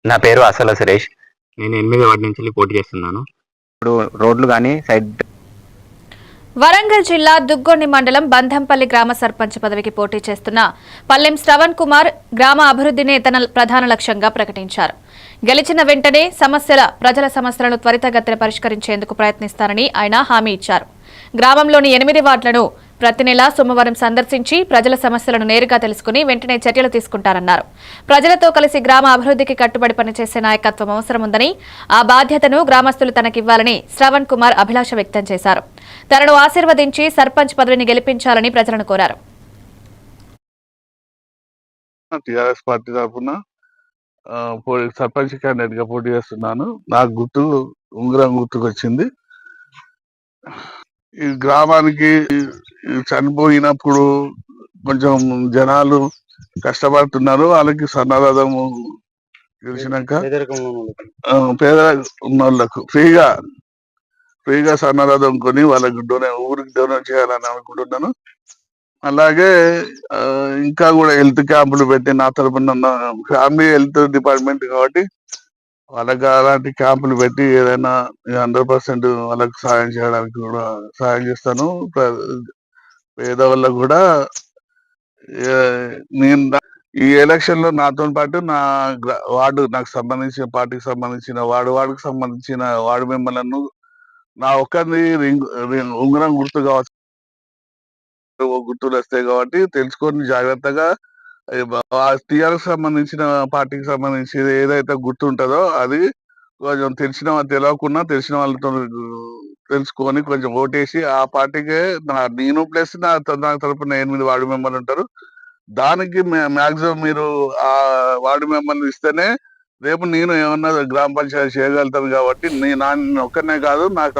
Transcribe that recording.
నా పేరు అసల సురేష్. నేను 8వ వార్డు నుంచి పోటీ చేస్తున్నాను. ఇప్పుడు రోడ్లు కానీ సైడ్ వరంగల్ జిల్లా దుగ్గొండి మండలం బంధంపల్లి గ్రామ సర్పంచ్ పదవికి పోటీ చేస్తున్న పల్లెం శ్రవణ్ కుమార్ గ్రామ అభివృద్ధినే తన ప్రధాన లక్ష్యంగా ప్రకటించారు. గెలిచిన వెంటనే ప్రజల సమస్యలను త్వరితగతిన పరిష్కరించేందుకు ప్రయత్నిస్తారని ఆయన హామీ ఇచ్చారు. గ్రామంలోని 8 వార్డులను ప్రతి నెల సోమవారం సందర్శించి ప్రజల సమస్యలను నేరుగా తెలుసుకుని వెంటనే చర్యలు తీసుకుంటారన్నారు. ప్రజలతో కలిసి గ్రామ అభివృద్ధికి కట్టుబడి పనిచేసే నాయకత్వం అవసరముందని, ఆ బాధ్యతను గ్రామస్తులు తనకివ్వాలని శ్రవణ్ కుమార్ అభిలాష వ్యక్తం చేశారు. తనను ఆశీర్వదించి సర్పంచ్ పదవిని గెలిపించాలని ప్రజలను కోరారు. టీఆర్ఎస్ పార్టీ తరఫున సర్పంచ్ క్యాండిడేట్ గా పోటీ చేస్తున్నాను. నాకు గుర్తు ఉంగరం గుర్తుకొచ్చింది. ఈ గ్రామానికి చనిపోయినప్పుడు కొంచెం జనాలు కష్టపడుతున్నారు. వాళ్ళకి సన్నదాము తెలిసినాక పేద ఉన్న వాళ్ళకు ఫ్రీగా సన్నదాతం కొని వాళ్ళకి ఊరికి డొనేట్ చేయాలని అనుకుంటున్నాను. అలాగే ఇంకా కూడా హెల్త్ క్యాంపులు పెట్టి నా తరపున ఫ్యామిలీ హెల్త్ డిపార్ట్మెంట్ కాబట్టి వాళ్ళకి అలాంటి క్యాంపులు పెట్టి ఏదైనా 100% వాళ్ళకి సాయం చేయడానికి కూడా సాయం చేస్తాను. పేదవాళ్ళకు కూడా నేను ఈ ఎలక్షన్ లో నాతో పాటు నా వార్డు నాకు సంబంధించిన పార్టీకి సంబంధించిన వార్డుకి సంబంధించిన వార్డు మెంబర్లను నా ఒక్కరిని ఉంగరం గుర్తుగా గుర్తులు వస్తాయి కాబట్టి తెలుసుకొని జాగ్రత్తగా టీఆర్ఎస్ సంబంధించిన పార్టీకి సంబంధించి ఏదైతే గుర్తు ఉంటుందో అది కొంచెం తెలియకుండా తెలిసిన వాళ్ళతో తెలుసుకొని కొంచెం ఓటేసి ఆ పార్టీకే నేను ప్లస్ నా తరపున 8 వార్డు మెంబర్లు ఉంటారు. దానికి మాక్సిమం మీరు ఆ వార్డు మెంబర్లు ఇస్తేనే రేపు నేను ఏమన్నా గ్రామ పంచాయతీ చేయగలుగుతాను. కాబట్టి నేను ఒక్కనే కాదు నాకు